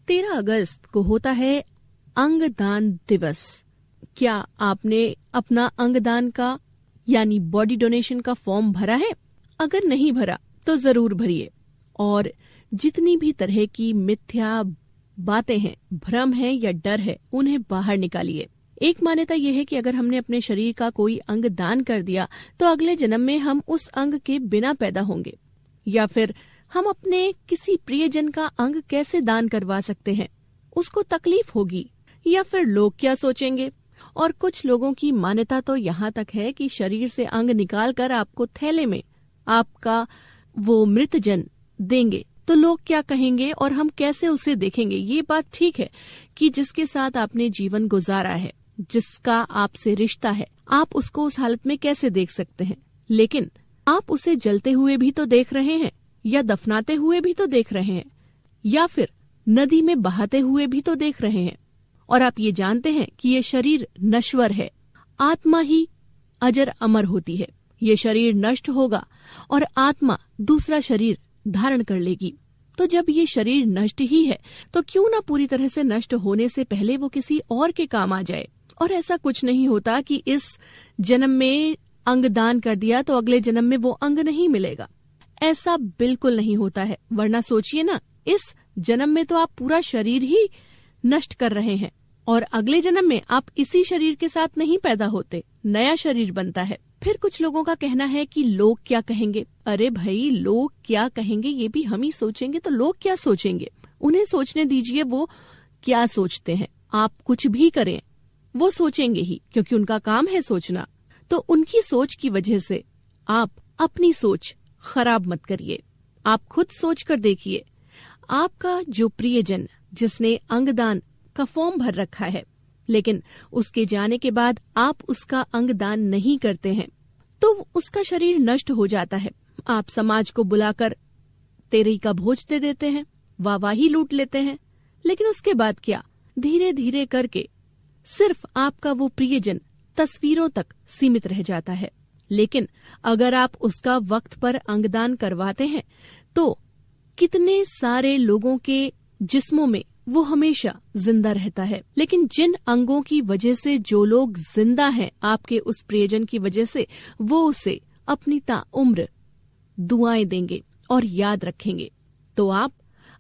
13 अगस्त को होता है अंगदान दिवस। क्या आपने अपना अंगदान का यानी बॉडी डोनेशन का फॉर्म भरा है? अगर नहीं भरा तो जरूर भरिए और जितनी भी तरह की मिथ्या बातें हैं, भ्रम है या डर है, उन्हें बाहर निकालिए। एक मान्यता यह है कि अगर हमने अपने शरीर का कोई अंग दान कर दिया तो अगले जन्म में हम उस अंग के बिना पैदा होंगे, या फिर हम अपने किसी प्रियजन का अंग कैसे दान करवा सकते हैं, उसको तकलीफ होगी, या फिर लोग क्या सोचेंगे। और कुछ लोगों की मान्यता तो यहाँ तक है कि शरीर से अंग निकालकर आपको थैले में आपका वो मृतजन देंगे तो लोग क्या कहेंगे और हम कैसे उसे देखेंगे। ये बात ठीक है कि जिसके साथ आपने जीवन गुजारा है, जिसका आपसे रिश्ता है, आप उसको उस हालत में कैसे देख सकते हैं, लेकिन आप उसे जलते हुए भी तो देख रहे हैं, या दफनाते हुए भी तो देख रहे हैं, या फिर नदी में बहाते हुए भी तो देख रहे हैं। और आप ये जानते हैं कि ये शरीर नश्वर है, आत्मा ही अजर अमर होती है। ये शरीर नष्ट होगा और आत्मा दूसरा शरीर धारण कर लेगी। तो जब ये शरीर नष्ट ही है तो क्यों ना पूरी तरह से नष्ट होने से पहले वो किसी और के काम आ जाए। और ऐसा कुछ नहीं होता कि इस जन्म में अंग दान कर दिया तो अगले जन्म में वो अंग नहीं मिलेगा। ऐसा बिल्कुल नहीं होता है, वरना सोचिए ना, इस जन्म में तो आप पूरा शरीर ही नष्ट कर रहे हैं और अगले जन्म में आप इसी शरीर के साथ नहीं पैदा होते, नया शरीर बनता है। फिर कुछ लोगों का कहना है कि लोग क्या कहेंगे। अरे भाई, लोग क्या कहेंगे ये भी हम ही सोचेंगे तो लोग क्या सोचेंगे, उन्हें सोचने दीजिए वो क्या सोचते हैं। आप कुछ भी करें वो सोचेंगे ही, क्योंकि उनका काम है सोचना। तो उनकी सोच की वजह से आप अपनी सोच खराब मत करिए। आप खुद सोच कर देखिए, आपका जो प्रियजन जिसने अंगदान का फॉर्म भर रखा है, लेकिन उसके जाने के बाद आप उसका अंगदान नहीं करते हैं तो उसका शरीर नष्ट हो जाता है। आप समाज को बुलाकर तेरही का भोज दे देते हैं, वाहवाही लूट लेते हैं, लेकिन उसके बाद क्या, धीरे धीरे करके सिर्फ आपका वो प्रियजन तस्वीरों तक सीमित रह जाता है। लेकिन अगर आप उसका वक्त पर अंगदान करवाते हैं तो कितने सारे लोगों के जिस्मों में वो हमेशा जिंदा रहता है। लेकिन जिन अंगों की वजह से जो लोग जिंदा हैं आपके उस प्रियजन की वजह से, वो उसे अपनी ताउम्र दुआएं देंगे और याद रखेंगे। तो आप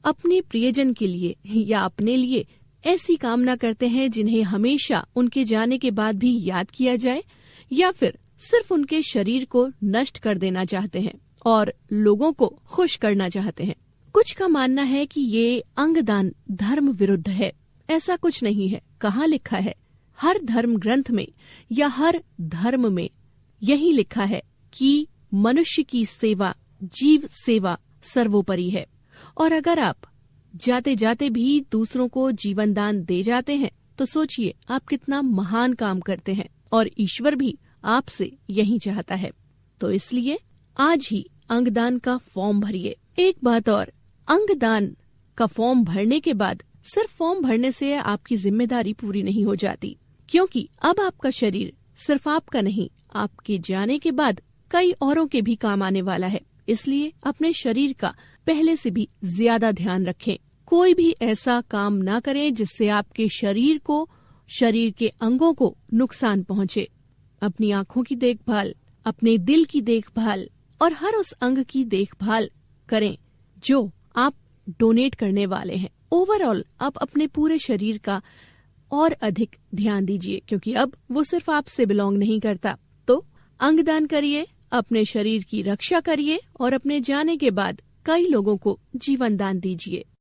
अपने प्रियजन के लिए या अपने लिए ऐसी कामना करते हैं जिन्हें हमेशा उनके जाने के बाद भी याद किया जाए, या फिर सिर्फ उनके शरीर को नष्ट कर देना चाहते हैं और लोगों को खुश करना चाहते हैं। कुछ का मानना है कि ये अंगदान धर्म विरुद्ध है। ऐसा कुछ नहीं है। कहाँ लिखा है? हर धर्म ग्रंथ में या हर धर्म में यही लिखा है कि मनुष्य की सेवा, जीव सेवा सर्वोपरि है। और अगर आप जाते जाते भी दूसरों को जीवन दान दे जाते हैं तो सोचिए आप कितना महान काम करते हैं, और ईश्वर भी आपसे यही चाहता है। तो इसलिए आज ही अंगदान का फॉर्म भरिए। एक बात और, अंगदान का फॉर्म भरने के बाद सिर्फ फॉर्म भरने से आपकी जिम्मेदारी पूरी नहीं हो जाती, क्योंकि अब आपका शरीर सिर्फ आपका नहीं, आपके जाने के बाद कई औरों के भी काम आने वाला है। इसलिए अपने शरीर का पहले से भी ज्यादा ध्यान रखें। कोई भी ऐसा काम ना करें जिससे आपके शरीर को, शरीर के अंगों को नुकसान पहुंचे। अपनी आँखों की देखभाल, अपने दिल की देखभाल और हर उस अंग की देखभाल करें जो आप डोनेट करने वाले हैं। ओवरऑल आप अपने पूरे शरीर का और अधिक ध्यान दीजिए, क्योंकि अब वो सिर्फ आपसे बिलोंग नहीं करता। तो अंगदान करिए, अपने शरीर की रक्षा करिए और अपने जाने के बाद कई लोगों को जीवन दान दीजिए।